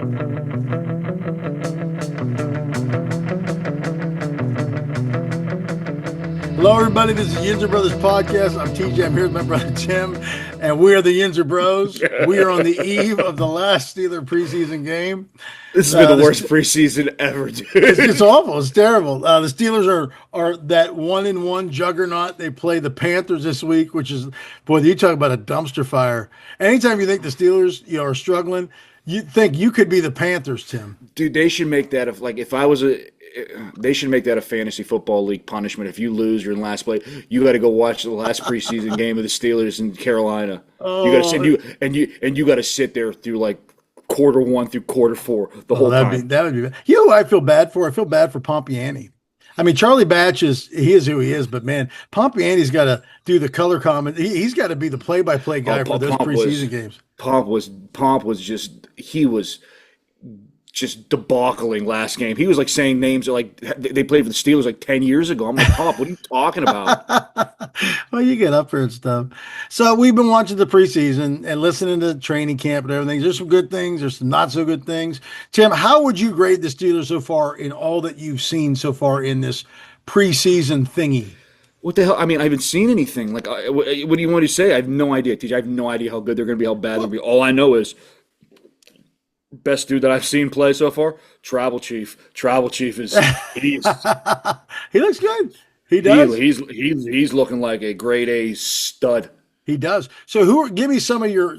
Hello, everybody. This is Yinzer Brothers Podcast. I'm TJ. I'm here with my brother Tim, and we are the Yinzer Bros. We are on the eve of the last Steeler preseason game. This has been the worst preseason ever, dude. It's awful. It's terrible. The Steelers are that 1-1 juggernaut. They play the Panthers this week, which is, boy, you talk about a dumpster fire. Anytime you think the Steelers are struggling, you think you could be the Panthers, Tim. Dude, they should make that they should make that a fantasy football league punishment. If you lose, you're in last place. You got to go watch the last preseason game of the Steelers in Carolina. You got to sit you got to sit there through like quarter 1 through quarter 4 the whole time. That would be bad. You know who I feel bad for? I feel bad for Pompiani. I mean, Charlie Batch is who he is, but man, Pompiani's got to do the color comment. He's got to be the play-by-play guy for those preseason games. Pomp was just debauching last game. He was like saying names like they played for the Steelers like 10 years ago. I'm like, Pomp, what are you talking about? Well, you get up for and stuff. So we've been watching the preseason and listening to training camp and everything. There's some good things. There's some not so good things. Tim, how would you grade the Steelers so far in all that you've seen so far in this preseason thingy? What the hell? I mean, I haven't seen anything. Like, what do you want to say? I have no idea, TJ. I have no idea how good they're going to be, how bad they're going to be. All I know is best dude that I've seen play so far, Travel Chief. Travel Chief is he looks good. He does. He's looking like a grade A stud. He does. So give me some of your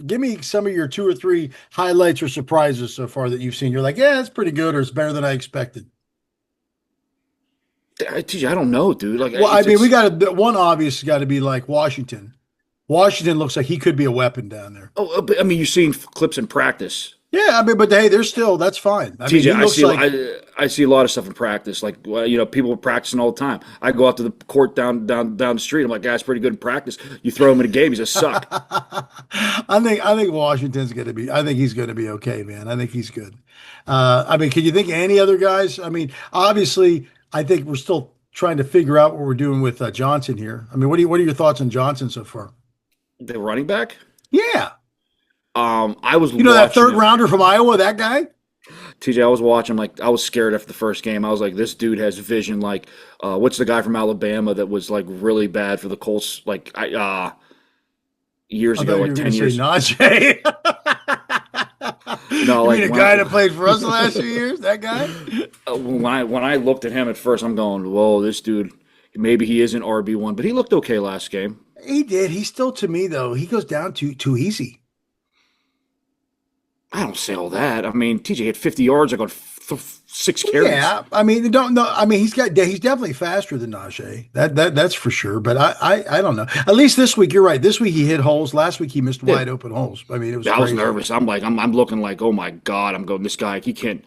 2 or 3 highlights or surprises so far that you've seen. You're like, yeah, it's pretty good, or it's better than I expected. TJ, I don't know, dude. Like, well, I mean, we got one obvious got to be like Washington. Washington looks like he could be a weapon down there. Oh, but I mean, you've seen clips in practice. Yeah, I mean, but hey, that's fine. I TJ, mean, I see a lot of stuff in practice. Like, people are practicing all the time. I go out to the court down the street. I'm like, guy's pretty good in practice. You throw him in a game, he's a suck. I think Washington's going to be. I think he's going to be okay, man. I think he's good. I mean, can you think of any other guys? I mean, obviously, I think we're still trying to figure out what we're doing with Johnson here. I mean, what are your thoughts on Johnson so far? The running back? Yeah. I was that third rounder from Iowa, that guy? TJ, I was watching, like, I was scared after the first game. I was like, this dude has vision. Like, what's the guy from Alabama that was like really bad for the Colts? Like, years ago, like 10 years. Najee. No, like the guy that played for us the last few years. That guy. When I looked at him at first, I'm going, whoa, this dude. Maybe he isn't RB1, but he looked okay last game. He did. He still, to me though, he goes down too easy. I don't say all that. I mean, TJ had 50 yards. I got 6 carries. Yeah, I mean, don't know. I mean, he's definitely faster than Najee. That's for sure. But I don't know. At least this week, you're right. This week he hit holes. Last week he missed wide open holes. I mean, it was. I was nervous. I'm looking like, oh my god. I'm going. This guy, he can't.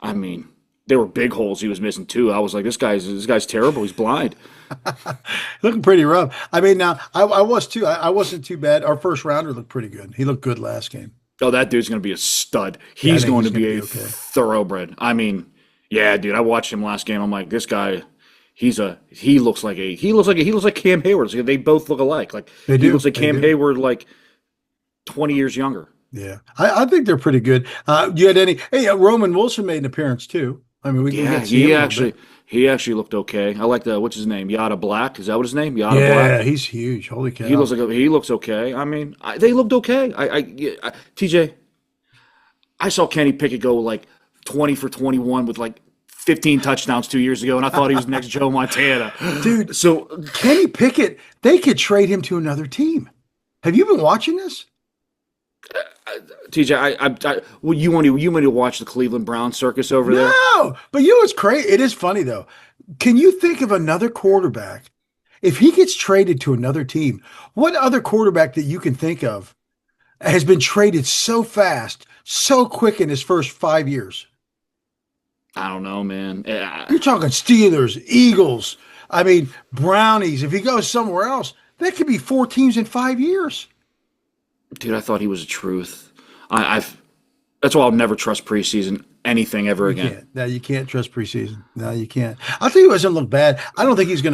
I mean, there were big holes he was missing too. I was like, this guy's terrible. He's blind. Looking pretty rough. I mean, now I was too. I wasn't too bad. Our first rounder looked pretty good. He looked good last game. Oh, that dude's going to be a stud. He's going to be a thoroughbred. I mean, yeah, dude. I watched him last game. I'm like, this guy, he looks like Cam Hayward. They both look alike. Like they do. He looks like Cam Hayward, like 20 years younger. Yeah, I think they're pretty good. You had any? Hey, Roman Wilson made an appearance too. I mean, we can get to see him. He actually looked okay. I like what's his name? Yada Black. Is that what his name? Yada Black. Yeah, he's huge. Holy cow. He looks okay. I mean, they looked okay. TJ, I saw Kenny Pickett go like 20 for 21 with like 15 touchdowns 2 years ago, and I thought he was next Joe Montana. Dude, so Kenny Pickett, they could trade him to another team. Have you been watching this? TJ, you want to watch the Cleveland Browns circus over there? No, but you know what's crazy? It is funny though. Can you think of another quarterback if he gets traded to another team? What other quarterback that you can think of has been traded so fast, so quick in his first 5 years? I don't know, man. You're talking Steelers, Eagles. I mean, Brownies. If he goes somewhere else, that could be 4 teams in 5 years. Dude, I thought he was a truth. That's why I'll never trust preseason anything ever again. No, you can't trust preseason. No, you can't. I'll tell you what doesn't look bad. I don't think they're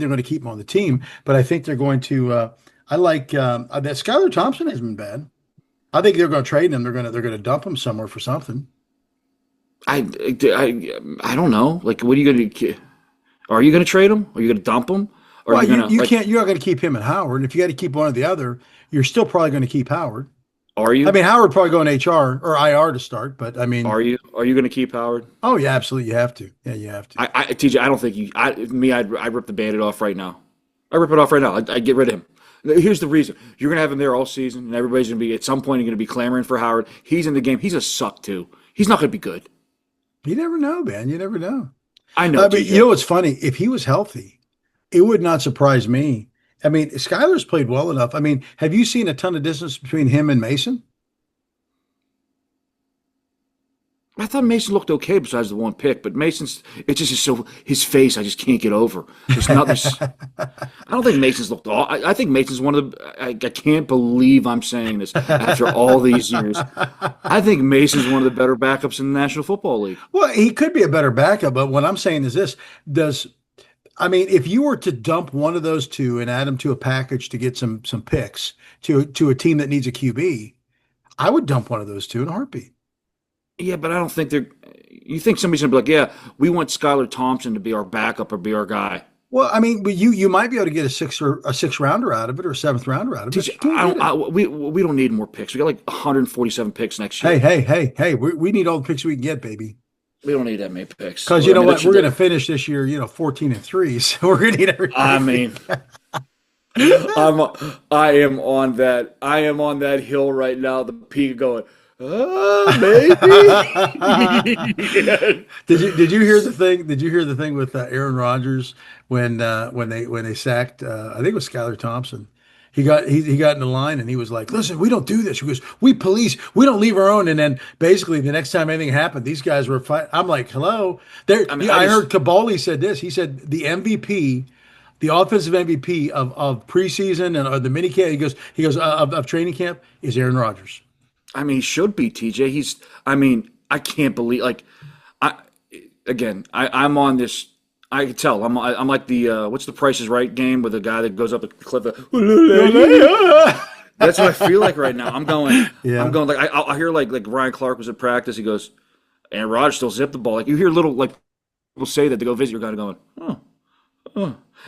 going to keep him on the team, but I think they're going to. I like that Skylar Thompson hasn't been bad. I think they're going to trade him. They're going to dump him somewhere for something. I don't know. Like, what are you going to? Are you going to trade him? Are you going to dump him? Or are Well, you going you to you like? can't. You're not going to keep him and Howard. If you got to keep one or the other, you're still probably going to keep Howard. Are I you? mean, Howard probably go in HR or IR to start, but I mean, Are you? Are you going to keep Howard? oh yeah, absolutely, you have to. Yeah, you have to. TJ, I don't think you. I'd rip the Bandit off right now. I rip it off right now. I'd get rid of him. Here's the reason: you're gonna have him there all season, and everybody's gonna be at some point. You're gonna be clamoring for Howard. He's in the game. He's a suck too. He's not gonna be good. You never know, man. You never know. I know, I mean, you know TJ. what's funny? If he was healthy, it would not surprise me. I mean, Skyler's played well enough. I mean, have you seen a ton of distance between him and Mason? I thought Mason looked okay besides the one pick, but Mason's it's just so his face. I just can't get over. There's not this. I don't think Mason's looked all. I think Mason's one of the. I can't believe I'm saying this after all these years. I think Mason's one of the better backups in the National Football League. Well, he could be a better backup, but what I'm saying is this: does I mean, if you were to dump one of those two and add them to a package to get some picks to a team that needs a QB, I would dump one of those two in a heartbeat. Yeah, but I don't think they're. You think somebody's gonna be like, yeah, we want Skylar Thompson to be our backup or be our guy. Well, I mean, but you might be able to get a six rounder out of it or a seventh rounder out of it. Teach, You can't I get don't. it. We don't need more picks. We got like 147 picks next Hey, year. hey, hey, hey, we need all the picks we can get, baby. We don't need that many picks. Because Well, you I know mean, what? We're going to finish this year, 14-3. So we're going to need I everybody. mean, I am on that. I am on that hill right now. The peak going. Maybe. Yeah. Did you hear the thing? Did you hear the thing with Aaron Rodgers when they sacked I think it was Skylar Thompson. He got in the line and he was like, "Listen, we don't do this." He goes, "We police, we don't leave our own." And then basically the next time anything happened, these guys were fighting. I'm like, "Hello." There, I mean, I heard Kabali said this. He said the MVP, the offensive MVP of preseason and the mini camp. He goes of training camp is Aaron Rodgers. I mean, he should be TJ. He's. I mean, I can't believe. Like, I again. I'm on this. I can tell. I'm like the what's the Price is Right game with the guy that goes up the cliff. That's what I feel like right now. I'm going. Yeah. I'm going. Like I hear like Ryan Clark was at practice. He goes, and Rodgers still zipped the ball. Like you hear little like people say that they go visit your guy going, oh.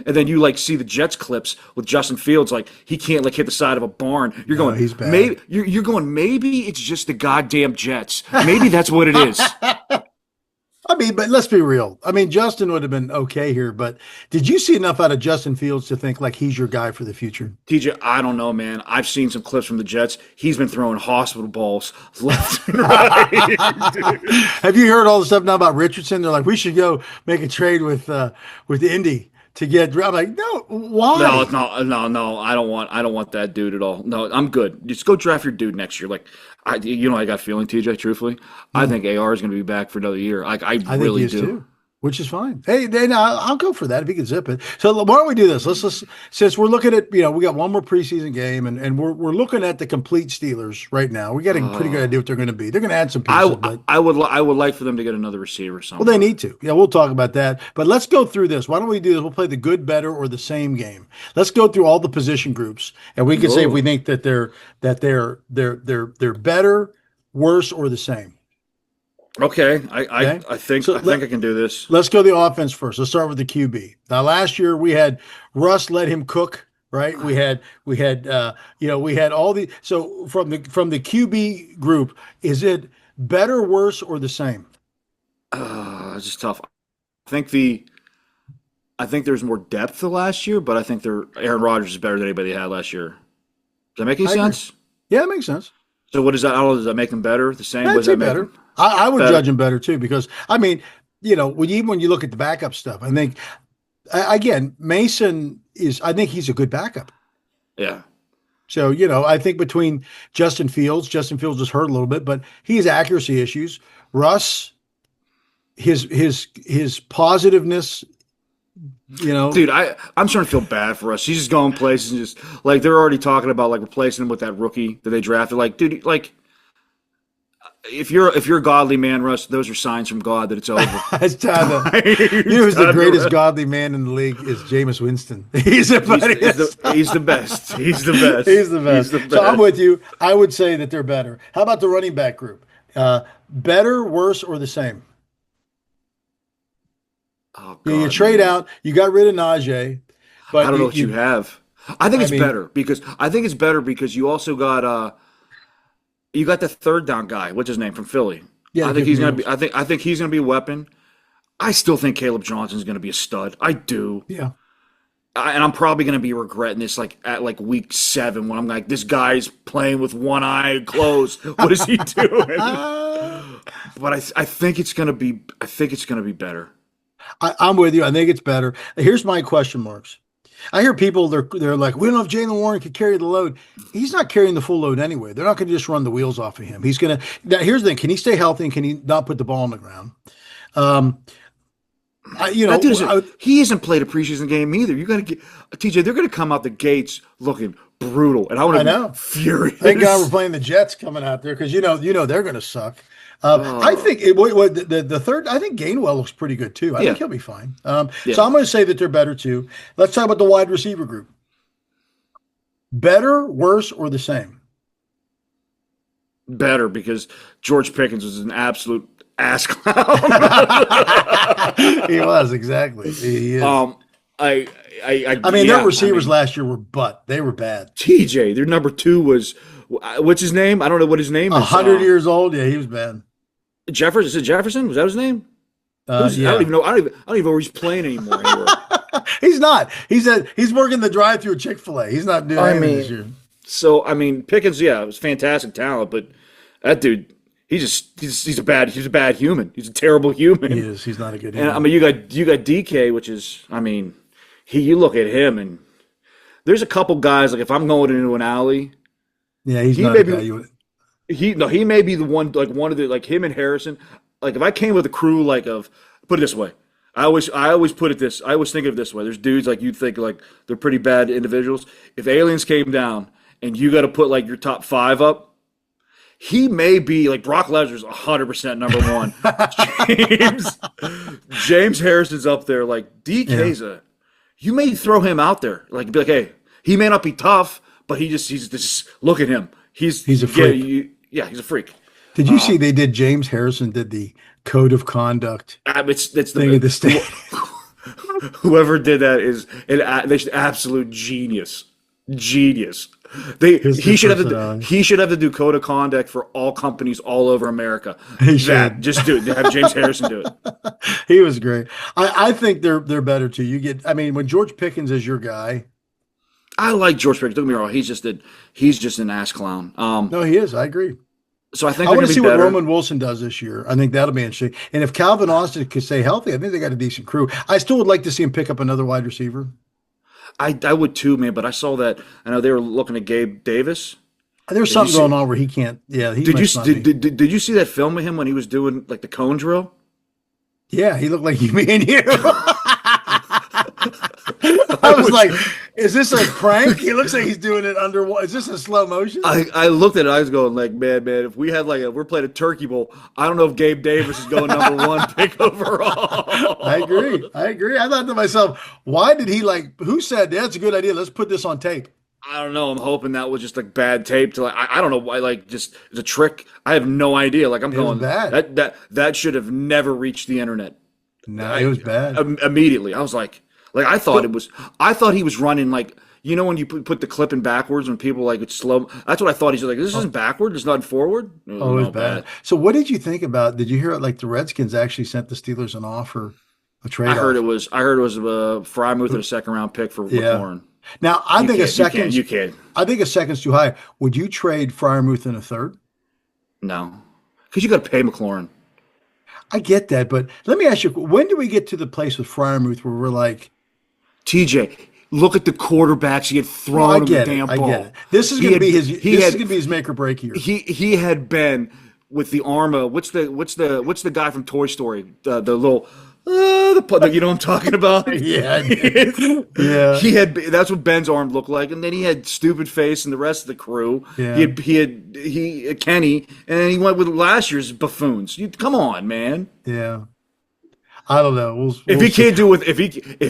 And then you like see the Jets clips with Justin Fields, like he can't like hit the side of a barn. You're No, going, he's bad. maybe you're going, maybe it's just the goddamn Jets. Maybe that's what it is. I mean, but let's be real. I mean, Justin would have been okay here, but did you see enough out of Justin Fields to think like he's your guy for the future? TJ, I don't know, man. I've seen some clips from the Jets. He's been throwing hospital balls left and right. Have you heard all the stuff now about Richardson? They're like, we should go make a trade with Indy to get. I'm like, no, why? No. I don't want that dude at all. No, I'm good. Just go draft your dude next year. Like, I got a feeling, TJ. Truthfully, I think AR is going to be back for another year. Like, I I think really he is do. too, which is fine. Hey, then I'll go for that if he can zip it. So why don't we do this? Let's since we're looking at we got one more preseason game and we're looking at the complete Steelers right now. We got a pretty good idea what they're going to be. They're going to add some pieces, but I would like for them to get another receiver well, they somewhere. need to. Yeah, we'll talk about that. But let's go through this. Why don't we do this? We'll play the good, better, or the same game. Let's go through all the position groups, and we can say if we Oh, think that they're better, worse, or the same. okay. Okay. I think I can do this. Let's go the offense first. Let's start with the QB. Now, last year we had Russ let him cook. Right, we had all the so from the QB group, is it better, worse, or the same? It's just tough. I think the I think there's more depth to last year, but I think Aaron Rodgers is better than anybody had last year. Does that make any I agree. sense? Yeah, it makes sense. So what does that? I don't know. Does that make them better? The same? What I'd does say that make better. them I would better? judge him better too because I mean, even when you look at the backup stuff, I think again Mason is. I think he's a good backup. Yeah. So I think between Justin Fields is hurt a little bit, but he has accuracy issues. Russ, his positiveness, Dude, I'm starting to feel bad for us. He's just going places and just like they're already talking about like replacing him with that rookie that they drafted. Like, dude, like if you're a godly man, Russ, those are signs from God that it's over. It's time to, you know who's It's the time to greatest rest. godly man in the league is Jameis Winston. He's the funniest. He's the best. He's the best. He's the He's best. the So I'm best. with you. I would say that they're better. How about the running back group? Better, worse, or the same? Oh Yeah, you God, trade man. out. You got rid of Najee, I but don't know you, what you you have. I think I it's mean, better because you also got you got the third down guy. What's his name from Philly? yeah, the I think kid from he's the gonna be. Eagles. I think he's gonna be a weapon. I still think Caleb Johnson's gonna be a stud. I do. Yeah. And I'm probably going to be regretting this like at like week 7 when I'm like, this guy's playing with one eye closed. What is he doing? But I think it's going to be better. I'm with you. I think it's better. Here's my question marks. I hear people they're like, we don't know if Jalen Warren could carry the load. He's not carrying the full load anyway. They're not going to just run the wheels off of him. He's going to. Now, here's the thing: can he stay healthy and can he not put the ball on the ground? Um, That dude isn't. I, He hasn't played a preseason game either. You got to get TJ. They're going to come out the gates looking brutal, and I want I to be know. furious. Thank God we're playing the Jets coming out there because you know they're going to suck. I Oh, think the third. I think Gainwell looks pretty good too. I think yeah, he'll be fine. yeah, So I'm going to say that they're better too. Let's talk about the wide receiver group. Better, worse, or the same? better because George Pickens was an absolute ass clown. He was exactly. He is. um, I I mean, their yeah. I receivers mean, last year were they were bad. TJ, their number 2 was what's his name? I don't know what his name A is. 100 years old. Yeah, he was bad. Jefferson. Is it Jefferson? Was that his name? I don't Yeah. even know. I don't even know where he's playing anymore. Anywhere. He's not. He's working the drive-through at Chick-fil-A. He's not doing I anything this mean, year. so I mean, Pickens, yeah, it was fantastic talent, but that dude, he's a bad human. He's a terrible He human. is. He's not a good And I human. mean, you got DK, which is, I mean, you look at him and there's a couple guys like if I'm going into an alley, Yeah, he's he not may a guy be you would. he may be the one of the like him and Harrison. Like if I came with a crew like of put it this way. I always think of it this way. There's dudes like you'd think like they're pretty bad individuals. If aliens came down and you got to put like your top 5 up, he may be like Brock Lesnar's 100% number 1. James James Harrison's up there. Like Yeah, DK's you may throw him out there. Like be like, hey, he may not be tough, but he's just look at him. he's a freak. Yeah, he's a freak. Did you see they did? James Harrison did the code of conduct It's thing at the the state. whoever did that is they should absolute genius. Genius. They His he should have to personality. he should have to do code of conduct for all companies all over America. He That should. just do it. Have James Harrison do it. He was great. I think they're better too. You get. I mean, when George Pickens is your guy. I like George Pickens. Don't get me wrong. He's just an ass clown. No, he is. I agree. So I think I they're want going to to see be what better. Roman Wilson does this year. I think that'll be interesting. And if Calvin Austin could stay healthy, I think they got a decent crew. I still would like to see him pick up another wide receiver. I would too, man. But I saw that. I know they were looking at Gabe Davis. There's Did you something see? going on where he can't. Yeah, he Did you must not did, be. did you see that film of him when he was doing like the cone drill? Yeah, he looked like you, me, and you. I I was was like, "Is this a prank?" He looks like he's doing it under. Is this a slow motion? I looked at it. I was going like, man, if we had we're playing a turkey bowl. I don't know if Gabe Davis is going number 1 pick overall. I agree. I agree. I thought to myself, why did he like? Who said that's a good idea? Let's put this on tape. I don't know. I'm hoping that was just like bad tape to like. I don't know why. Like just it's a trick. I have no idea. Like I'm It was going bad. that should have never reached the internet. No, it was bad. Immediately, I was like I thought it was. I thought he was running like. You know when you put the clip in backwards when people like it's slow. That's what I thought. He's like, this isn't backward. It's not forward. Oh, it was No, bad. So, what did you think about? Did you hear it? Like the Redskins actually sent the Steelers an offer, a trade I heard it offer. was. Frymouth and a second round pick for Yeah. McLaurin. Now, I think a second. You can't. I think a second's too high. Would you trade Fryermuth in a third? No, because you got to pay McLaurin. I get that, but let me ask you: when do we get to the place with Fryermuth where we're like, TJ, look at the quarterbacks he had "Well, thrown I him the get it, damn I ball. get it. This is He going to had be his. he This is had going to be his make or break year." he had been with the Arma. What's the guy from Toy Story? The little You know what I'm talking about? Yeah, I do. Yeah, He had that's what Ben's arm looked like, and then he had stupid face and the rest of the crew. yeah, He Kenny, and then he went with last year's buffoons. Come on, man. yeah. I don't know. If We'll he see. can't do with if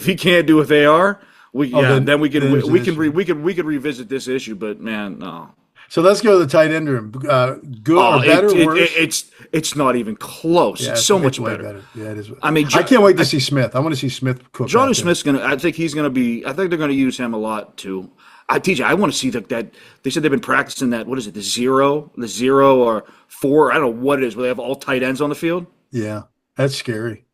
he can't do with AR, Oh, then we can then there's an issue. we can revisit this issue. But man, no. So let's go to the tight end room. Good or Oh, better, worse? it's not even close. Yeah, It's so it's much way better. better. Yeah, it is. I mean, I can't wait to see Smith. I want to see Smith cook Johnny out there. Smith's gonna. I think he's gonna be. I think they're gonna use him a lot too. TJ, I want to see that. They said they've been practicing that. What is it? The zero or four? I don't know what it is. Where they have all tight ends on the field. Yeah, that's scary.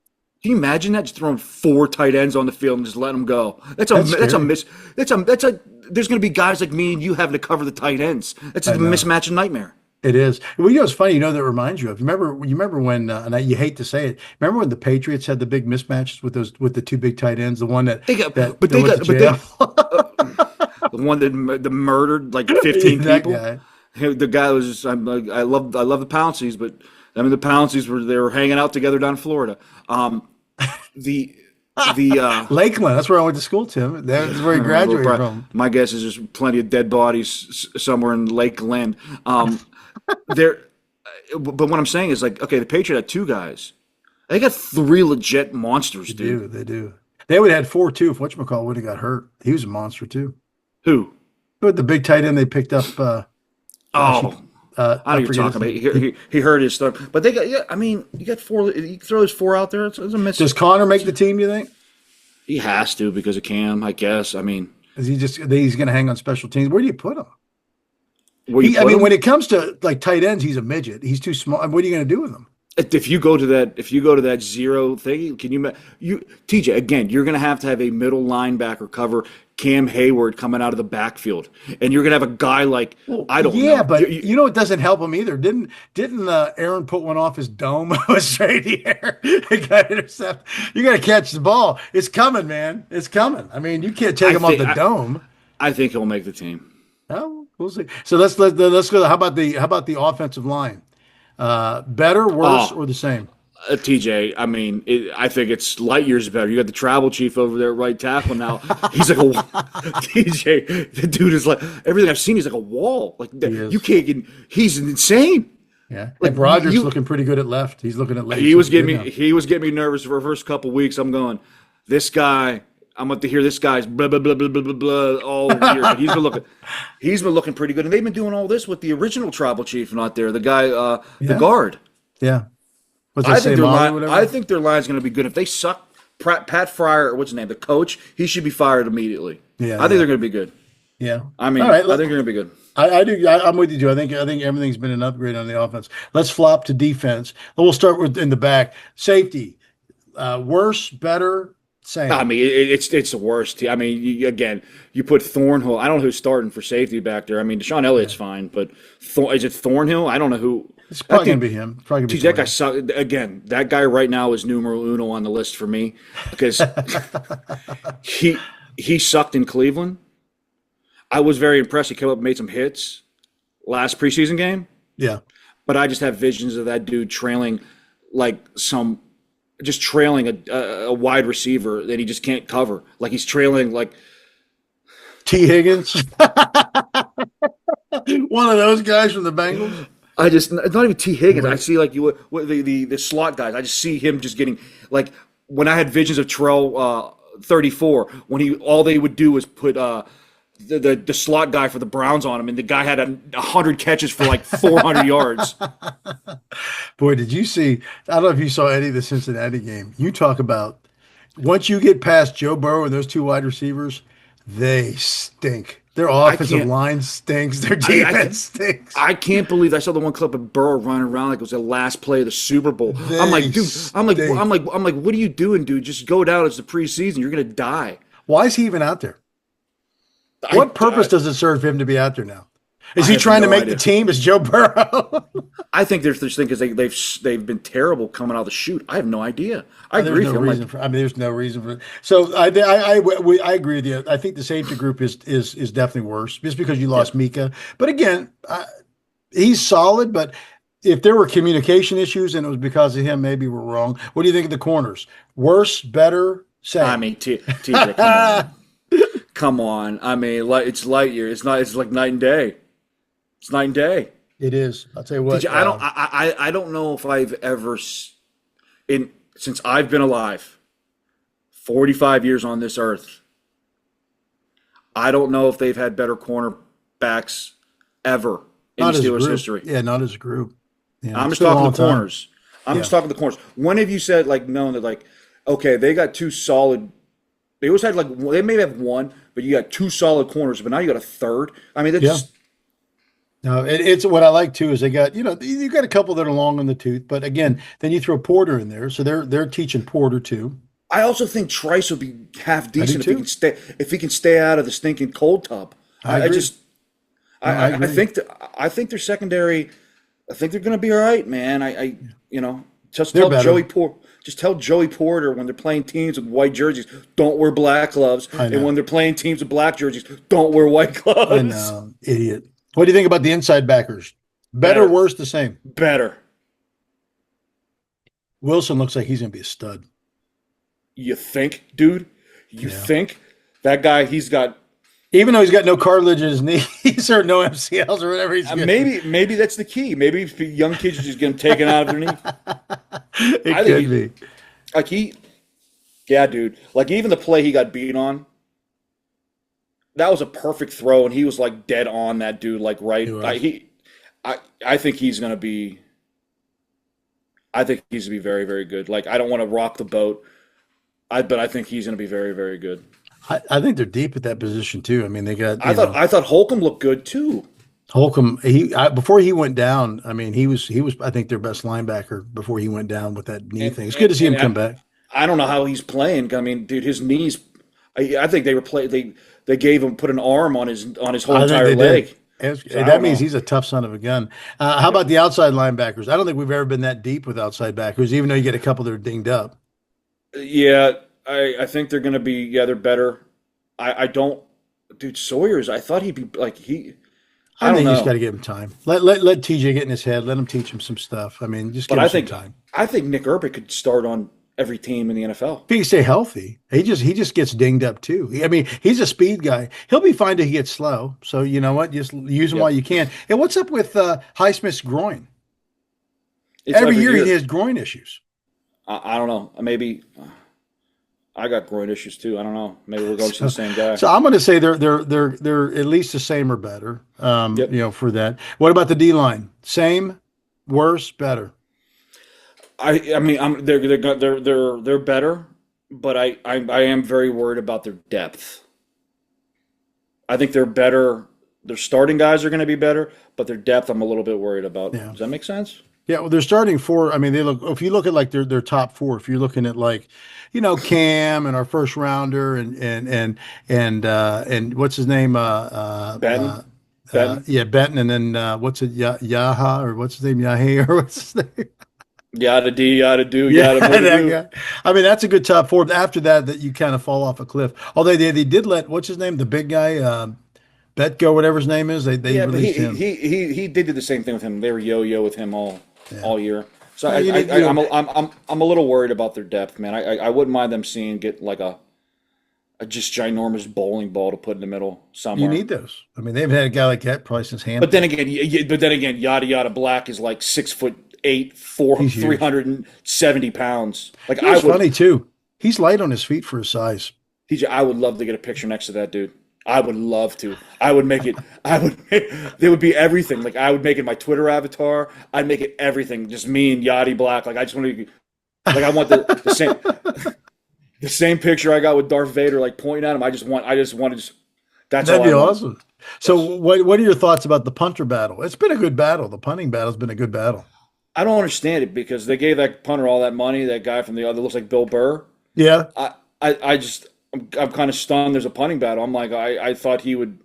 Can you imagine that? Just throwing four tight ends on the field and just letting them go. That's That's a scary. miss. That's a. There's going to be guys like me and you having to cover the tight ends. That's a I know. mismatch and nightmare. It is. Well, it's funny. That reminds you of. You remember when? You hate to say it. Remember when the Patriots had the big mismatches with the two big tight ends? The one They got, that went to but they, jail. the one that murdered like 15 That people. guy. The guy was. I'm like, I love the Pounceys, but I mean the Pounceys were hanging out together down in Florida. The Lakeland. That's where I went to school, Tim. That's where he graduated from. my guess is there's plenty of dead bodies somewhere in Lake Glen. There, but what I'm saying is like, okay, the Patriot had two guys. They got three legit monsters, They dude. do. They do. They would have had four too if whatchamacallit would have got hurt. He was a monster too. Who? But the big tight end they picked up. Gosh, Oh, I know I you're forget his talking about. name. He hurt his stomach, but they got. Yeah, I mean, you got four. You throw those four out there. It's a miss. Does Connor make the team? You think? He has to because of Cam, I guess. I mean, Is he just he's going to hang on special teams? Where do you put him? where you I put mean, him? when it comes to like tight ends, he's a midget. He's too small. What are you going to do with him? If you go to that zero thing, can you TJ again? You're going to have a middle linebacker cover Cam Hayward coming out of the backfield, and you're going to have a guy like I don't Yeah, know. but it doesn't help him either. Didn't Aaron put one off his dome? It was straight here. It got intercepted. You got to catch the ball. It's coming, man. It's coming. I mean, you can't take I him off think the dome. I think he'll make the team. Oh, we'll see. So let's go. How about the offensive line? Better, worse, Oh, or the same? TJ, I mean, I think it's light years better. You got the travel chief over there at right tackle now. He's like TJ. The dude is like everything I've seen. He's like a wall. Like He is. you can't get. He's insane. Yeah. Like And Rogers you, looking pretty good at left. He's looking at left. he He's was looking getting good me. now. He was getting me nervous for the first couple weeks. I'm going. This guy. I'm about to hear this guy's blah blah blah blah blah blah blah all year. But he's been looking pretty good, and they've been doing all this with the original tribal chief not there. The guy, the Yeah. guard. Yeah. What's that say, Molly? Whatever. I think their line's going to be good. If they suck, Pat Fryer, or what's his name, the coach, he should be fired immediately. Yeah, I think yeah. they're going to be good. Yeah. I mean, All right. I think they're going to be good. I do. I'm with you, too. I think everything's been an upgrade on the offense. Let's flop to defense. We'll start with in the back. Safety. Worse, better, same. I mean, it's the worst. I mean, again, you put Thornhill. I don't know who's starting for safety back there. I mean, Deshaun Elliott's fine, but is it Thornhill? I don't know who. It's probably going to be him. It's probably going to be Geez, that guy Thornhill. suck. Again, that guy right now is numero uno on the list for me because he sucked in Cleveland. I was very impressed. He came up and made some hits last preseason game, Yeah. but I just have visions of that dude trailing just trailing a wide receiver that he just can't cover. Like he's trailing like T. Higgins. One of those guys from the Bengals. I just it's not even T Higgins. I see like the slot guys. I just see him just getting like when I had visions of Terrell 34 when all they would do was put the slot guy for the Browns on him, and the guy had 100 catches for like 400 yards. Boy, did you see? I don't know if you saw any of the Cincinnati game. You talk about once you get past Joe Burrow and those two wide receivers, they stink. Their offensive can't- line stinks. Their defense stinks. I can't believe I saw the one clip of Burrow running around like it was the last play of the Super Bowl. I'm like, dude. I'm like, what are you doing, dude? Just go down. It's the preseason. You're gonna die. Why is he even out there? What purpose does it serve him to be out there now? Is he have trying to no make idea. the team? Is Joe Burrow? I think there's this thing because they've been terrible coming out of the chute. I have no idea. I agree There's with no you. I'm reason like, for. I mean, there's no reason for it. So I agree with you. I think the safety group is definitely worse just because you lost Mika. But again, he's solid. But if there were communication issues and it was because of him, maybe we're wrong. What do you think of the corners? Worse, better, I same? mean, TJ, come on, come on. I mean, it's light year. It's not. It's like night and day. It's night and day. It is. I'll tell you TJ, what. I don't know if I've ever in since I've been alive, 45 years on this earth. I don't know if they've had better cornerbacks ever in the Not as a Steelers' group. history. Yeah, not as a group. Yeah, I'm it's just been a talking long the time. corners. I'm Yeah. just talking the corners. When have you said like known that like okay they got two solid? They always had like they may have one, but you got two solid corners. But now you got a third. I mean, that's Yeah. just No, it's what I like too is they got, you got a couple that are long in the tooth, but again, then you throw Porter in there, so they're teaching Porter too. I also think Trice will be half I do decent too. if he can stay out of the stinking cold tub. I I agree. just No, I I agree. think I think their secondary. I think they're going to be all right, man. Just They're tell better. Joey Porter when they're playing teams with white jerseys, don't wear black gloves, I and know. when they're playing teams with black jerseys, don't wear white I gloves. know. Idiot. What do you think about the inside backers? Better, Better, worse, the same? better. Wilson looks like he's gonna be a stud. You think, dude? You Yeah. think that guy? He's got Even though he's got no cartilage in his knees or no MCLs or whatever he's getting. maybe that's the key. Maybe if young kids are just getting taken out of their knee. It I think could be. like yeah, dude. Like even the play he got beat on, that was a perfect throw, and he was like dead on that dude, like He right. was. I think he's gonna be. I think he's gonna be very very good. Like I don't want to rock the boat, but I think he's gonna be very very good. I think they're deep at that position too. I mean, they got, I thought Holcomb looked good too. Holcomb. Before he went down, I mean, he was I think their best linebacker before he went down with that knee And thing. It's good and, to see him and come back. I don't know how he's playing. I mean, dude, his knees. I think they gave him put an arm on his whole I think entire they did. leg. So I That don't means know. he's a tough son of a gun. How about the outside linebackers? I don't think we've ever been that deep with outside backers, even though you get a couple that are dinged up. Yeah, I think they're gonna be. Yeah, they're better. I don't, dude. Sawyer's. I thought he'd be like he. I I don't think you just got know, to give him time. Let TJ get in his head. Let him teach him some stuff. I mean, just but give him some time. I think Nick Urban could start on every team in the NFL. If he can stay healthy, he just gets dinged up too. I mean, he's a speed guy. He'll be fine till he gets slow. So you know what? Just use him while Yep, you can. And what's up with Highsmith's groin? it's Every every year he year. has groin issues. I don't know. Maybe I got groin issues too. I don't know. Maybe we're going to see the So, same guy. so I'm going to say they're at least the same or better. Yep. For that. What about the D line? Same, worse, better. I mean they're better, but I am very worried about their depth. I think they're better. Their starting guys are going to be better, but their depth I'm a little bit worried about. Yeah. Does that make sense? Yeah, well, they're starting four. I mean, they look. If you look at like their top four, if you're looking at like, Cam and our first rounder and what's his name? Benton, Benton, Yeah, Benton, and then what's it? Yaha or what's his name? Yahe or what's his name? yada d yada do Yeah, yada moo that do. guy. I mean, that's a good top four. After that you kind of fall off a cliff. Although they did let what's his name, the big guy, Betko, whatever his name is. They Yeah, but released him. he did do the same thing with him. They were yo-yo with him Yeah. all year. So You need, you know, I'm a little worried about their depth, man. I wouldn't mind them seeing get like a just ginormous bowling ball to put in the middle you somewhere. need those. I mean, they've had a guy like that probably since But then Hampton. again, yada yada black is like 6'8", He's three huge. hundred and seventy pounds. Like You know, it's funny too. He's light on his feet for his size. I would love to get a picture next to that dude. I would love to. I would make it. There would be everything. Like I would make it my Twitter avatar. I'd make it everything. Just me and Yachty Black. Like I just want to. Like I want the same. The same picture I got with Darth Vader, like pointing at him. I just want to. That's That'd all I be want. awesome. So, Yes. what are your thoughts about the punter battle? It's been a good battle. The punting battle's been a good battle. I don't understand it because they gave that punter all that money. That guy from the other looks like Bill Burr. Yeah, I just I'm kind of stunned. There's a punting battle. I'm like I thought he would.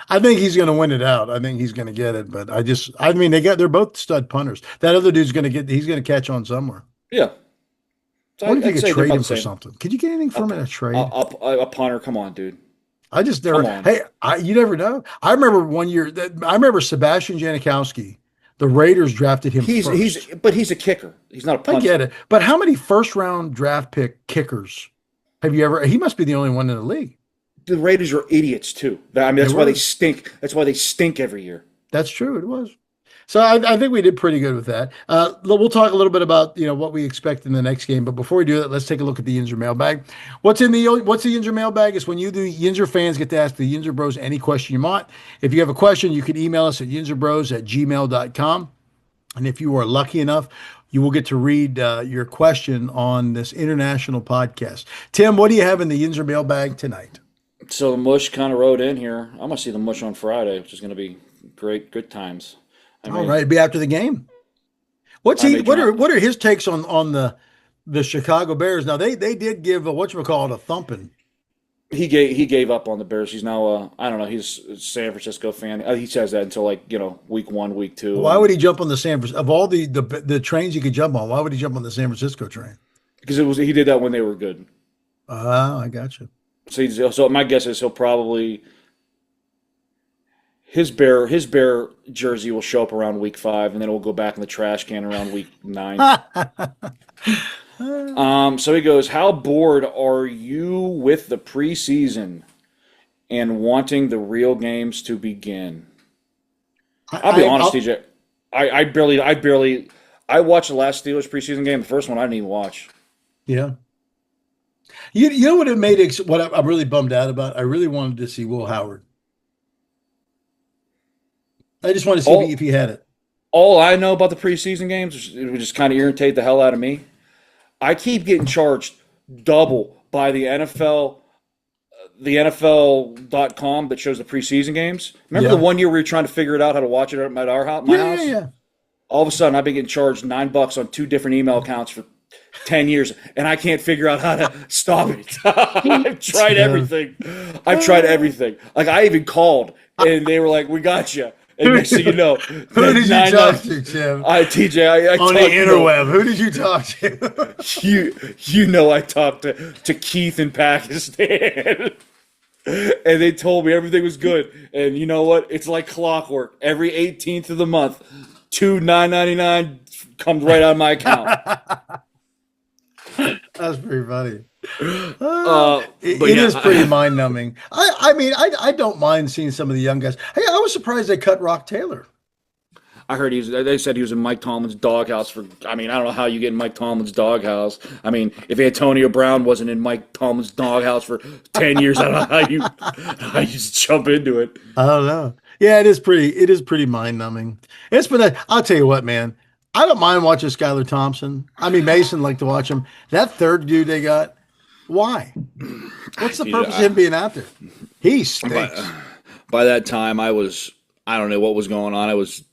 I think he's going to win it out. I think he's going to get it. But I mean, they're both stud punters. That other dude's going to he's going to catch on somewhere. Yeah. So What if you I'd could say they're trade about him the for same. something? Could you get anything from it in a trade? A punter. Come on, dude. I just never. Come on. Hey, you never know. I remember one year. I remember Sebastian Janikowski The Raiders drafted him first. He's a kicker. He's not a I punter. get it. But how many first round draft pick kickers have you ever? He must be the only one in the league. The Raiders are idiots too. I mean, They that's why were. they stink. That's why they stink every year. That's true. It was. So I think we did pretty good with that. We'll talk a little bit about what we expect in the next game. But before we do that, let's take a look at the Yinzer mailbag. What's the Yinzer mailbag? It's when you, the Yinzer fans, get to ask the Yinzer Bros any question you want. If you have a question, you can email us at yinzerbros@gmail.com. And if you are lucky enough, you will get to read your question on this international podcast. Tim, what do you have in the Yinzer mailbag tonight? So the mush kind of rode in here. I'm gonna see the mush on Friday, which is gonna be great, good times. I All mean, right, it'll be after the game. What's I he? may What are his takes on the Chicago Bears? Now they did give a thumping. he gave up on the Bears. He's now I don't know. He's a San Francisco fan. He says that until like week 1, week 2. Why would he jump on the San Francisco of all the trains he could jump on? Why would he jump on the San Francisco train? Because he did that when they were good. I got you. So my guess is he'll probably his bear jersey will show up around week 5, and then it will go back in the trash can around week 9. So he goes, how bored are you with the preseason and wanting the real games to begin? I'll be honest, TJ. I watched the last Steelers preseason game. The first one I didn't even watch. Yeah. You know what it made what I'm really bummed out about? I really wanted to see Will Howard. I just wanted to see if he had it. All I know about the preseason games, it would just kind of irritate the hell out of me. I keep getting charged double by the NFL.com that shows the preseason games. Remember the one year we were trying to figure it out how to watch it at our house, my house? Yeah. All of a sudden, I've been getting charged $9 on 2 different email accounts for 10 years, and I can't figure out how to stop it. I've tried everything. Like, I even called, and they were like, we got you. And next thing you know, who did you talk to, Tim? TJ, I on the interweb. Who did you talk to? I talked to Keith in Pakistan. And they told me everything was good. And you know what? It's like clockwork. Every 18th of the month, $9.99 comes right out of my account. That's pretty funny. It is pretty mind numbing. I mean, I don't mind seeing some of the young guys. Hey, I was surprised they cut Rock Taylor. I heard they said he was in Mike Tomlin's doghouse I don't know how you get in Mike Tomlin's doghouse. I mean, if Antonio Brown wasn't in Mike Tomlin's doghouse for 10 years, I don't know how you just jump into it. I don't know. Yeah, it is pretty mind numbing. I'll tell you what, man. I don't mind watching Skylar Thompson. I mean, Mason like to watch him. That third dude they got, why? What's the purpose of him being out there? He stinks. By that time, I don't know what was going on. I was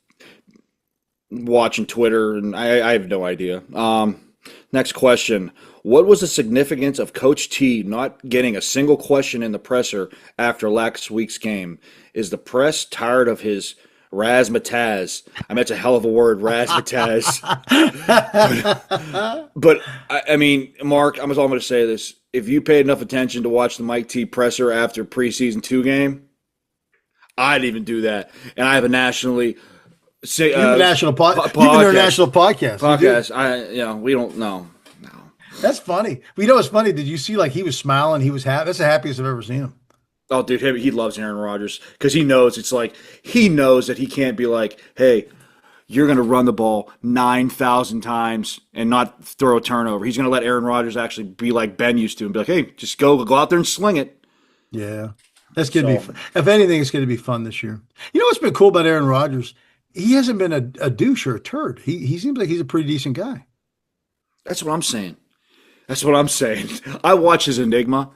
watching Twitter, and I have no idea. Next question. What was the significance of Coach T not getting a single question in the presser after last week's game? Is the press tired of his razzmatazz? I mean, it's a hell of a word, razzmatazz. but I mean, Mark, I'm going to say this. If you paid enough attention to watch the Mike T presser after preseason 2 game, I'd even do that. And I have a nationally national podcast. We don't know. No. That's funny. You know what's funny? Did you see he was smiling? He was happy. That's the happiest I've ever seen him. Oh, dude, he loves Aaron Rodgers because he knows he knows that he can't be like, hey, you're going to run the ball 9,000 times and not throw a turnover. He's going to let Aaron Rodgers actually be like Ben used to and be like, hey, just go out there and sling it. Yeah, that's going to be fun. If anything, it's going to be fun this year. You know what's been cool about Aaron Rodgers? He hasn't been a douche or a turd. He seems like he's a pretty decent guy. That's what I'm saying. I watch his Enigma.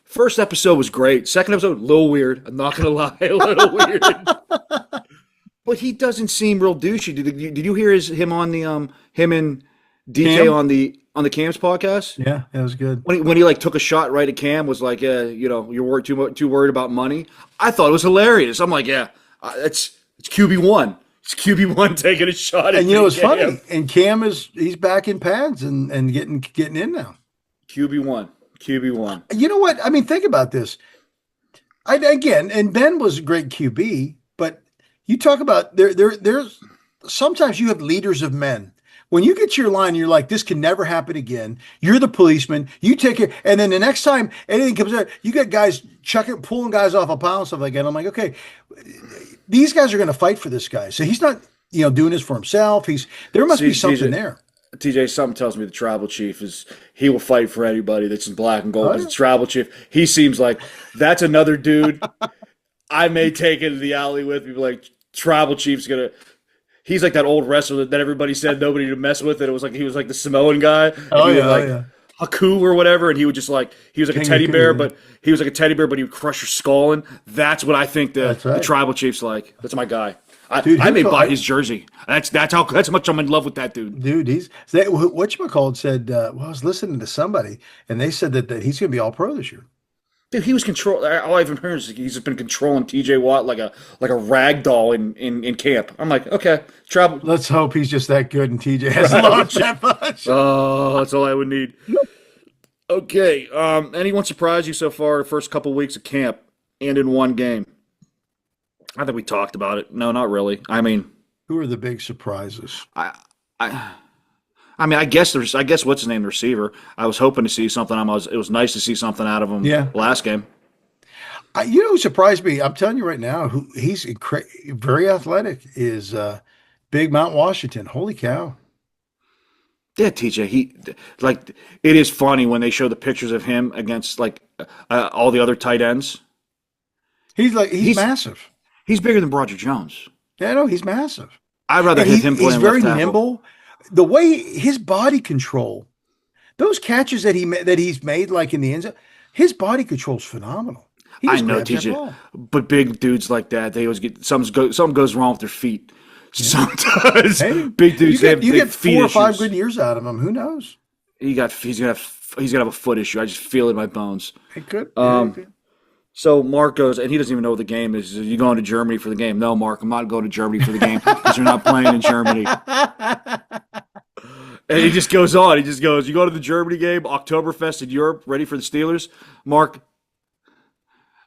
First episode was great. Second episode, a little weird. I'm not going to lie, a little weird. But he doesn't seem real douchey. Did you hear him on the him and DK Cam? on the Cam's podcast? Yeah, that was good. When he took a shot right at Cam, was like, you're too worried about money. I thought it was hilarious. I'm like, yeah, it's QB1. It's QB1 taking a shot at And it's Cam. funny. And Cam he's back in pads and getting in now. QB1. You know what? I mean, think about this. And Ben was a great QB, but You talk about there's sometimes you have leaders of men. When you get to your line, you're like, this can never happen again. You're the policeman. You take it. And then the next time anything comes out, you got guys chucking, pulling guys off a pile and stuff like that. I'm like, okay, these guys are going to fight for this guy. So he's not, doing this for himself. There must be See, something TJ, there. TJ, something tells me the tribal chief is he will fight for anybody that's in black and gold. Oh, Because yeah. the tribal chief, he seems like that's another dude I may take into the alley with. People like tribal chief's gonna. He's like that old wrestler that everybody said nobody to mess with, and it was like he was like the Samoan guy, and Oh, he would yeah. Oh, like yeah. Haku or whatever, and he would just like he was like a King of teddy bear, Cool, yeah. but he was like a teddy bear, but he would crush your skull in. That's what I think That's the right. tribal chief's like. That's my guy. I, Dude, I who may told, buy his jersey. That's how much I'm in love with that dude. dude, whatchamacallit said, well, I was listening to somebody and they said that he's going to be all pro this year. Dude, he was control. All I've heard is he's just been controlling T.J. Watt like a rag doll in camp. I'm like, okay, travel. Let's hope he's just that good and TJ hasn't lost that much. Oh, that's all I would need. Okay. Anyone surprise you so far? The first couple weeks of camp and in one game. I think we talked about it. No, not really. I mean, Who are the big surprises? I, I, I guess what's his name, the receiver. I was hoping to see something. It was nice to see something out of him Yeah. last game. Who surprised me? I'm telling you right now, very athletic is Big Mount Washington. Holy cow. Yeah, TJ. It is funny when they show the pictures of him against all the other tight ends. He's He's massive. he's bigger than Broderick Jones. Yeah, no, he's massive. I'd rather And have him he's playing very left tackle. nimble. The way his body control, those catches that he's made, like in the end zone, his body control's phenomenal. He I just know, grabs that TJ, ball. but big dudes like that, they always get something goes wrong with their feet. Sometimes Hey, big dudes you they have get feet 4 or 5 issues. good years out of him. Who knows? He's gonna have a foot issue. I just feel it in my bones. It could. Yeah, it Um, could. so Mark goes, and he doesn't even know what the game is. Are you going to Germany for the game? No, Mark, I'm not going to Germany for the game because you're not playing in Germany. And he just goes on. He just goes, you go to the Germany game, Oktoberfest in Europe, ready for the Steelers. Mark,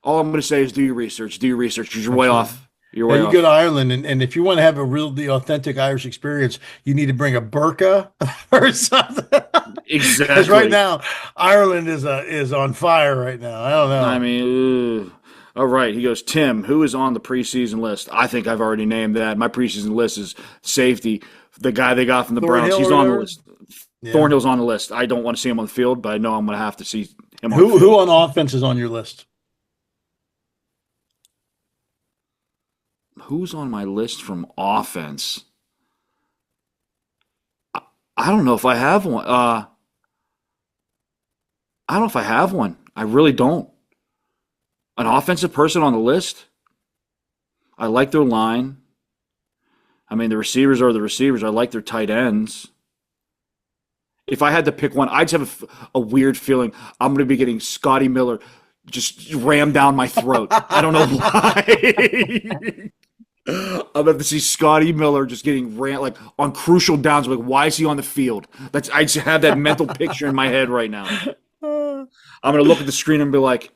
all I'm going to say is do your research. Do your research 'cause you're way That's right. off. You're Yeah, way you go off. to Ireland, and if you want to have the authentic Irish experience, you need to bring a burqa or something. Because right Exactly. now, Ireland is on fire right now. I don't I know. mean, ugh. All right. He goes, Tim, who is on the preseason list? I think I've already named that. My preseason list is safety, the guy they got from the Browns. Thornhill He's or on the whatever. list. Yeah. Thornhill's on the list. I don't want to see him on the field, but I know I'm going to have to see him on the Who field. on offense is on your list? Who's on my list from offense? I don't know if I have one. I don't know if I have one. I really don't. An offensive person on the list? I like their line. I mean, the receivers are the receivers. I like their tight ends. If I had to pick one, I'd just have a weird feeling I'm going to be getting Scotty Miller just rammed down my throat. I don't know why. I'm gonna have to see Scotty Miller just getting ran like on crucial downs. Like, why is he on the field? I just have that mental picture in my head right now. Uh, I'm gonna look at the screen and be like,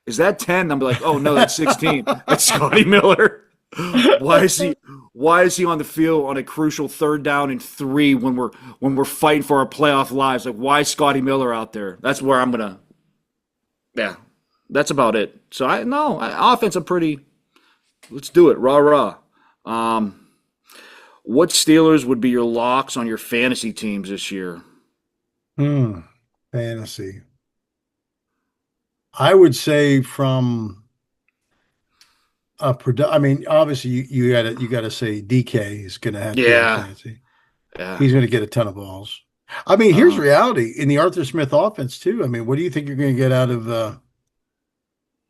"Is that 10?" I'm be like, "Oh no, that's 16. That's Scotty Miller." Why is he? Why is he on the field on a crucial 3rd down and 3 when we're fighting for our playoff lives? Like, why is Scotty Miller out there? That's where I'm gonna. Yeah, that's about it. So offense. I'm pretty. Let's do it. Rah rah. Um, what Steelers would be your locks on your fantasy teams this year? hmm, fantasy. I would say from I mean, obviously you gotta say DK is gonna have to be on Yeah, fantasy. yeah. He's gonna get a ton of balls. I mean, here's Uh, reality in the Arthur Smith offense too. I mean, what do you think you're gonna get out of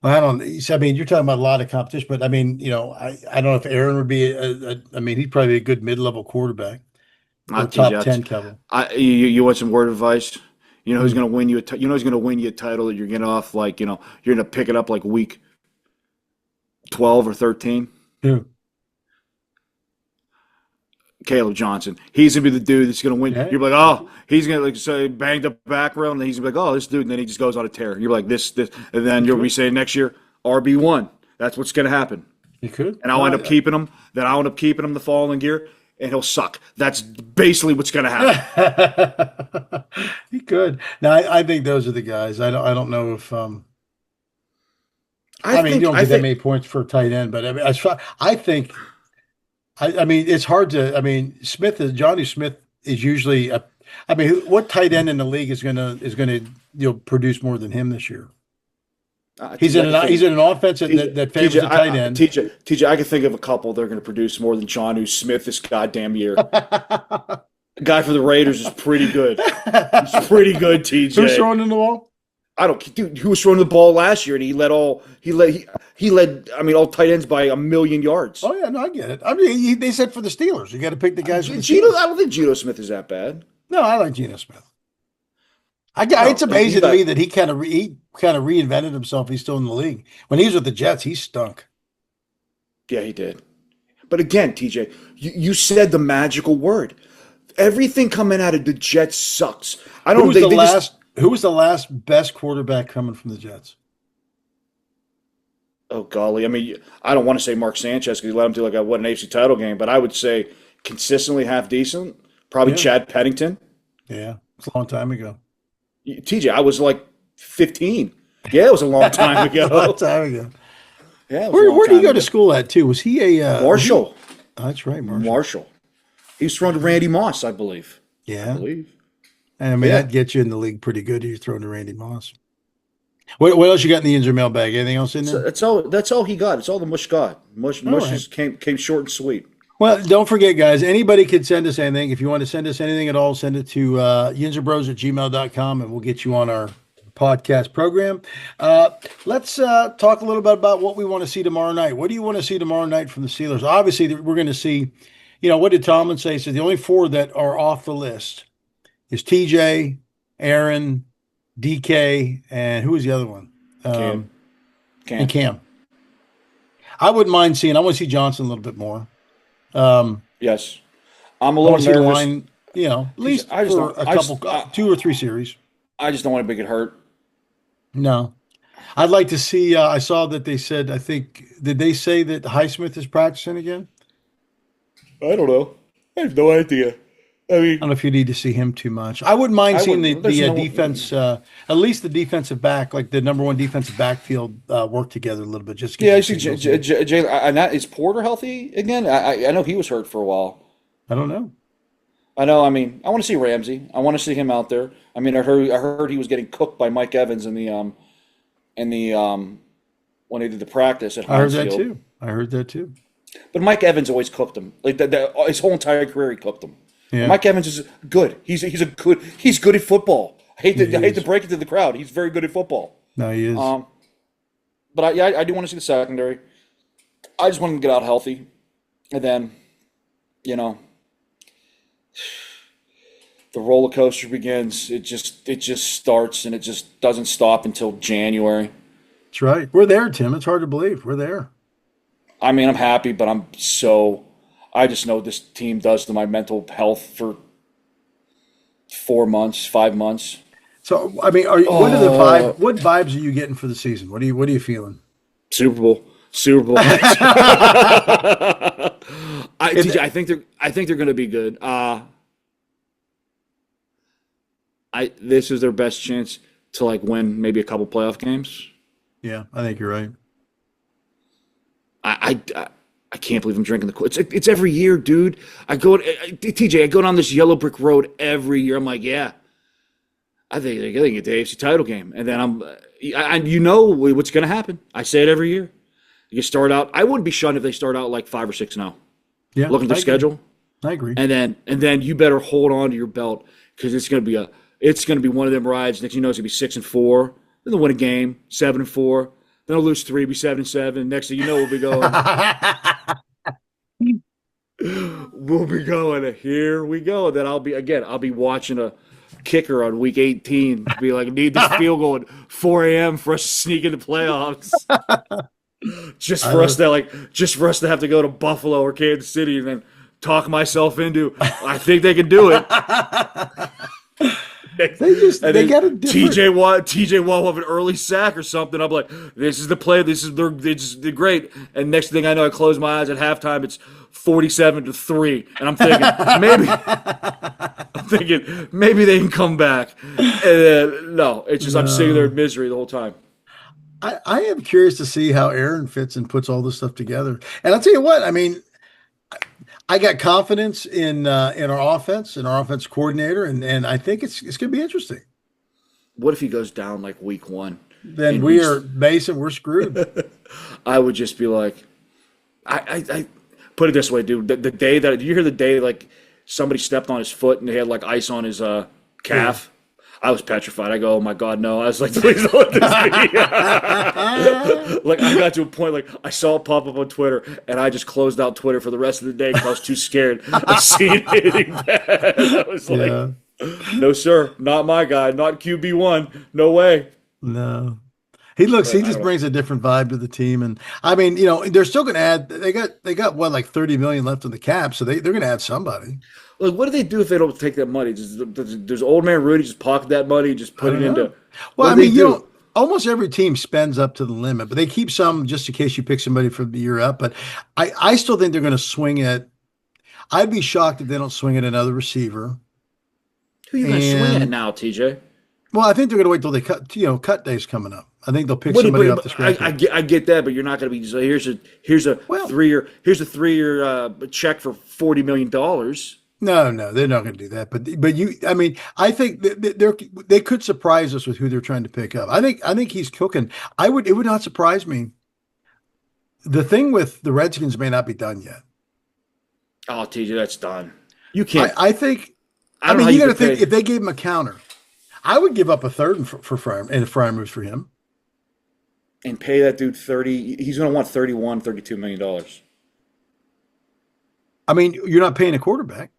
well, I don't. I mean, you're talking about a lot of competition, but I mean, I don't know if Aaron would be. I mean, he'd probably be a good mid-level quarterback or I'll tease you. top 10 Kevin. You want some word advice? You know who's Hmm. going to win you? You know who's going to win you a title that you're getting off you're going to pick it up like week 12 or 13. Who? Caleb Johnson. He's gonna be the dude that's gonna win. Yeah. You're like, oh, he's gonna like say banged up background, and then he's gonna be like, oh, this dude, and then he just goes on a tear. You're like this, and then He you'll be could. saying next year RB1. That's what's gonna happen. You could. and I'll end up keeping him. Then I'll end up keeping him the following year, and he'll suck. That's basically what's going to happen. He could. Now, I think those are the guys. I don't know if I mean, you don't I get that think many points for a tight end, but I mean, I think I mean, it's hard to. I mean, Johnny Smith is usually a. I mean, what tight end in the league is gonna produce more than him this year? He's TJ, in I can an think he's in an offense that favors TJ, the tight end. TJ, I can think of a couple that are going to produce more than Jonnu Smith this goddamn year. The guy for the Raiders is pretty good. He's pretty good, TJ. Who's throwing in the ball? I don't, dude. Who was throwing the ball last year, and he led. I mean, all tight ends by 1,000,000 yards. Oh yeah, no, I get it. I mean, they said for the Steelers, you got to pick the guys for the Geno, Steelers. I don't think Geno Smith is that bad. No, I like Geno Smith. No, It's amazing to me that he kind of reinvented himself. He's still in the league. When he was with the Jets, he stunk. Yeah, he did. But again, TJ, you said the magical word. Everything coming out of the Jets sucks. I don't. Who was the last best quarterback coming from the Jets? Oh golly, I mean, I don't want to say Mark Sanchez because he let him do an AFC title game, but I would say consistently half decent. Probably Yeah. Chad Pennington. Yeah, it's a long time ago. TJ, I was like 15. Yeah, it was a long time ago. A long time ago. Yeah, it was a Where long did he time go to ago. school at too? Was he a Marshall. Oh, that's right, Marshall. Marshall. He was thrown to Randy Moss, I believe. Yeah, I I mean Yeah. that gets you in the league pretty good. You're throwing to Randy Moss. What else you got in the Yinzer mailbag? Anything else in So there? that's all he got. It's all the mush got. Mush All right. just came short and sweet. Well, don't forget, guys, anybody could send us anything. If you want to send us anything at all, send it to yinzerbros@gmail.com and we'll get you on our podcast program. Let's talk a little bit about what we want to see tomorrow night. What do you want to see tomorrow night from the Steelers? Obviously, we're going to see, what did Tomlin say? He said the only four that are off the list is TJ, Aaron, DK, and who was the other one? Cam. And Cam. I wouldn't mind seeing, I want to see Johnson a little bit more. Yes. I'm a I little want to see the nervous. line, at least I just for don't- a I just- couple, I- 2 or 3 series. I just don't want to get hurt. No. I'd like to see, I saw that they said, I think, did they say that Highsmith is practicing again? I don't know. I have no idea. I mean, I don't know if you need to see him too much. I wouldn't mind seeing the there's no- defense, at least the defensive back, like the number one defensive backfield, work together a little bit. Just to yeah, I get see. some signals. And that is Porter healthy again? I know he was hurt for a while. I don't know. I know. I mean, I want to see Ramsey. I want to see him out there. I mean, I heard he was getting cooked by Mike Evans in the when they did the practice at I heard Heinz that Field. too. I heard that too. But Mike Evans always cooked him. Like his whole entire career, he cooked him. Yeah. Mike Evans is good. He's good at football. I hate to break it to the crowd. He's very good at football. No, he is. But I do want to see the secondary. I just want him to get out healthy, and then, the roller coaster begins. It just starts, and it just doesn't stop until January. That's right. We're there, Tim. It's hard to believe. We're there. I mean, I'm happy, but I just know what this team does to my mental health for 4 months, 5 months. So, I mean, what vibes are you getting for the season? What are you feeling? Super Bowl. TJ, I think they're going to be good. This is their best chance to win maybe a couple playoff games. Yeah, I think you're right. I can't believe I'm drinking it's every year, dude. TJ, I go down this yellow brick road every year. I'm like, yeah, I think they're going to get the AFC title game, and then you know what's going to happen. I say it every year. You start out. I wouldn't be shunned if they start out 5 or 6-0. Yeah, Look at the schedule. I agree. And then you better hold on to your belt because it's going to be one of them rides. Next, you know, it's going to be 6-4. Then they'll win a game, 7-4. Then they'll lose 3, be 7-7. Next thing you know, we'll be going. We'll be going. Here we go. Then I'll be watching a kicker on week 18. Be like, need this field goal at 4 a.m. for us to sneak into playoffs. Just for us to have to go to Buffalo or Kansas City and then talk myself into. I think they can do it. And they then got a different. TJ Watt will have an early sack or something. I'm like, this is the play. They're great. And next thing I know, I close my eyes at halftime. It's 47-3, and I'm thinking maybe they can come back. And no, it's just I'm sitting there in No. misery the whole time. I am curious to see how Aaron fits and puts all this stuff together. And I'll tell you what, I mean, I got confidence in our offense coordinator, and I think it's going to be interesting. What if he goes down like week 1 Then in we weeks? are Mason, we're screwed. I would just be like, I put it this way, dude. The day that did you hear the day like somebody stepped on his foot and they had like ice on his Yeah. calf? I was petrified. I go, oh my god, no! I was like, please don't let this be. Like I got to a point like I saw it pop up on Twitter and I just closed out Twitter for the rest of the day because I was too scared of seeing anything bad. I was like, Yeah. no sir, not my guy, not QB1, no way. No. He But I just don't know. brings a different vibe to the team. And I mean, they're still going to add, they got what, like 30 million left in the cap. So they're going to add somebody. Like, what do they do if they don't take that money? Does old man Rudy just pocket that money and just I put it don't know. into? Well, What I do they mean, do? almost every team spends up to the limit, but they keep some just in case you pick somebody from the year up. But I still think they're going to swing it. I'd be shocked if they don't swing at another receiver. Who are you going to swing at And now, TJ? well, I think they're going to wait till they cut day's coming up. I think they'll pick What? somebody off the scrap I heap. get that, but you're not going to be. So here's a Well, 3 year check for $40 million. no, they're not going to do that. But I mean, I think they could surprise us with who they're trying to pick up. I think he's cooking. It would not surprise me. The thing with the Redskins may not be done yet. Oh, TJ, that's done. You can't. I think. I I don't know mean, how you you got to could think pay. if they gave him a counter, I would give up a third for Fryer and Fryer moves for him. And pay that dude 30. He's going to want 31, $32 million. I mean, you're not paying a quarterback.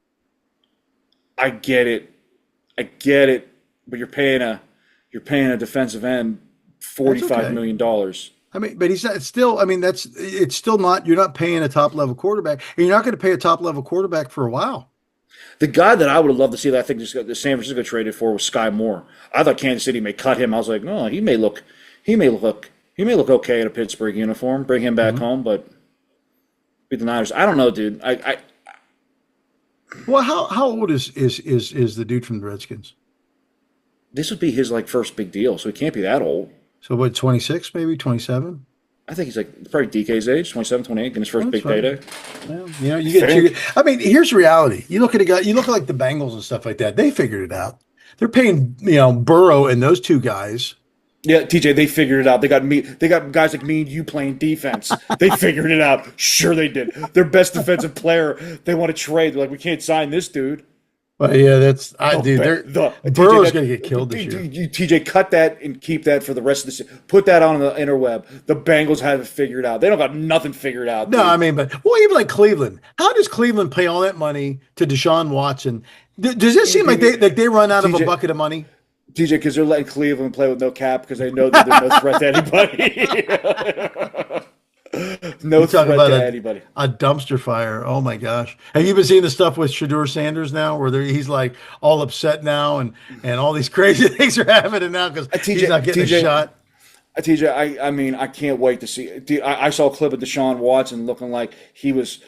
I get it. I get it. But you're paying a defensive end That's $45 okay. million dollars. I mean, but he's not it's still. I mean, it's still not. You're not paying a top level quarterback, and you're not going to pay a top level quarterback for a while. The guy that I would have loved to see that I think the San Francisco traded for was Sky Moore. I thought Kansas City may cut him. I was like, no, he may look okay in a Pittsburgh uniform. Bring him back Mhm. home, but beat the Niners. I don't know, dude. Well, how old is the dude from the Redskins? This would be his like first big deal, so he can't be that old. So what, 26, maybe 27? I think he's like probably DK's age, 27, 28, getting his first That's big fine. payday. Well, you I get two. think. I mean, here's reality. You look at a guy. You look at like the Bengals and stuff like that. They figured it out. They're paying Burrow and those two guys. Yeah, TJ, they figured it out. They got me. They got guys like me and you playing defense. They figured it out. Sure, they did. Their best defensive player. They want to trade. They're like, we can't sign this dude. But yeah, that's I Oh, dude. but They're the TJ, Burrow's that, going to get killed this year. TJ, cut that and keep that for the rest of the season. Put that on the interweb. The Bengals have it figured out. They don't got nothing figured out, No, I dude. mean, but well, even like Cleveland. How does Cleveland pay all that money to Deshaun Watson? Does it seem like they run out of a TJ, bucket of money? TJ, because they're letting Cleveland play with no cap because they know that they're no threat to anybody. No You talk threat about to anybody. a dumpster fire. Oh my gosh. Have you been seeing the stuff with Shador Sanders now where he's like all upset now and all these crazy things are happening now because he's not getting a shot? TJ, I mean, I can't wait to see. I saw a clip of Deshaun Watson looking like he was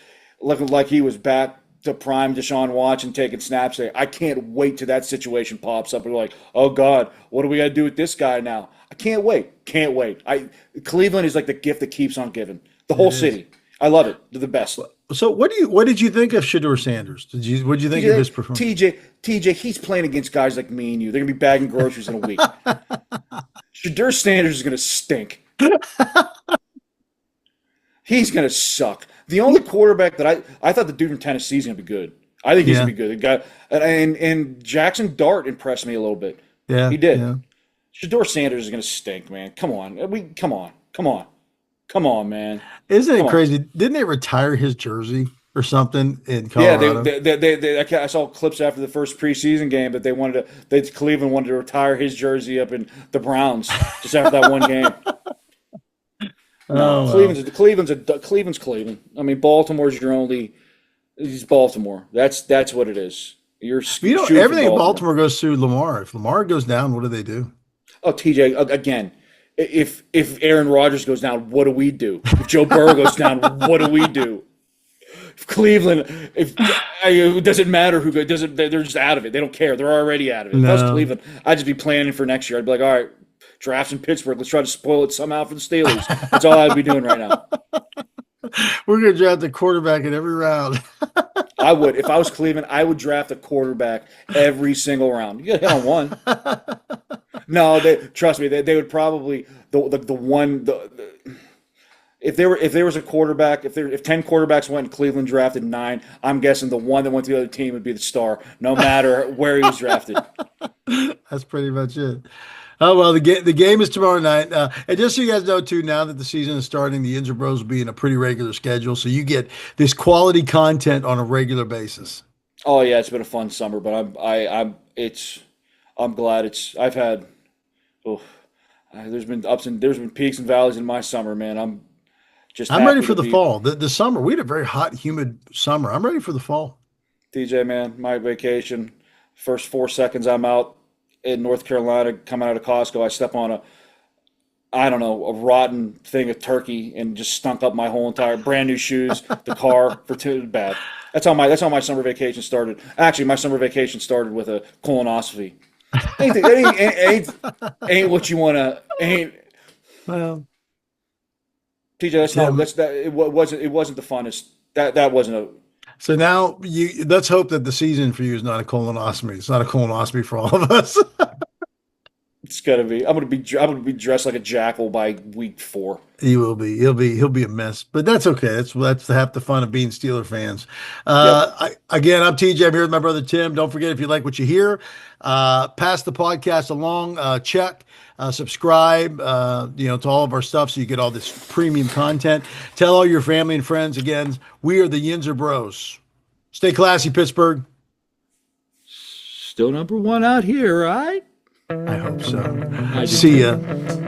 back to prime Deshaun Watson taking snaps. I can't wait till that situation pops up. We're like, oh God, what do we got to do with this guy now? I can't wait. Can't wait. Cleveland is like the gift that keeps on giving. The It whole is. city. I love it. They're the best. So what did you think of Shador Sanders? What did you think of his performance? TJ, he's playing against guys like me and you. They're gonna be bagging groceries in a week. Shadur Sanders is gonna stink. He's gonna suck. The only quarterback that I thought the dude from Tennessee is gonna be good. I think he's Yeah, gonna be good. The guy and Jackson Dart impressed me a little bit. yeah, He did. yeah. Shador Sanders is gonna stink, man. Come on. Come on, man. Isn't it Come on. crazy? Didn't they retire his jersey or something in Yeah, Colorado? I saw clips after the first preseason game that Cleveland wanted to retire his jersey up in the Browns just after that one game. No, Oh well. Cleveland's Cleveland. I mean, Baltimore's your only. He's Baltimore. That's what it is. You're You know, shooting for everything in Baltimore. Baltimore goes through Lamar. If Lamar goes down, what do they do? Oh, TJ, again, if Aaron Rodgers goes down, what do we do? If Joe Burrow goes down, what do we do? If Cleveland, if it doesn't matter who goes, doesn't they're just out of it. They don't care. They're already out of it. If I was No. Cleveland, I'd just be planning for next year. I'd be like, all right, drafts in Pittsburgh. Let's try to spoil it somehow for the Steelers. That's all I'd be doing right now. We're going to draft a quarterback in every round. I would, if I was Cleveland, I would draft a quarterback every single round. You got to hit on one. No, trust me. They would probably the one if there was a quarterback, if 10 quarterbacks went and Cleveland drafted 9, I'm guessing the one that went to the other team would be the star, no matter where he was drafted. That's pretty much it. Oh well, the game is tomorrow night, and just so you guys know too, now that the season is starting, the Yinzer Bros will be in a pretty regular schedule, so you get this quality content on a regular basis. Oh yeah, it's been a fun summer, but I'm glad it's I've had oh, there's been peaks and valleys in my summer, man. I'm just I'm ready happy for to the be fall. The summer, we had a very hot, humid summer. I'm ready for the fall. DJ, man. My vacation, first 4 seconds I'm out in North Carolina, coming out of Costco, I step on I don't know, a rotten thing of turkey and just stunk up my whole entire brand new shoes, the car for two bad. That's how my summer vacation started. Actually, my summer vacation started with a colonoscopy. Ain't what you wanna ain't Well, TJ. That's not Tim. that's that it wasn't the funnest. That wasn't a So now you let's hope that the season for you is not a colonoscopy. It's not a colonoscopy for all of us. it's gotta be. I'm gonna be dressed like a jackal by week 4. He will be. He'll be a mess, but that's okay. That's half the fun of being Steeler fans. Yep. Again, I'm TJ. I'm here with my brother Tim. Don't forget if you like what you hear, pass the podcast along. Check, subscribe. To all of our stuff so you get all this premium content. Tell all your family and friends. Again, we are the Yinzer Bros. Stay classy, Pittsburgh. Still number 1 out here, right? I hope so. I do See too. ya.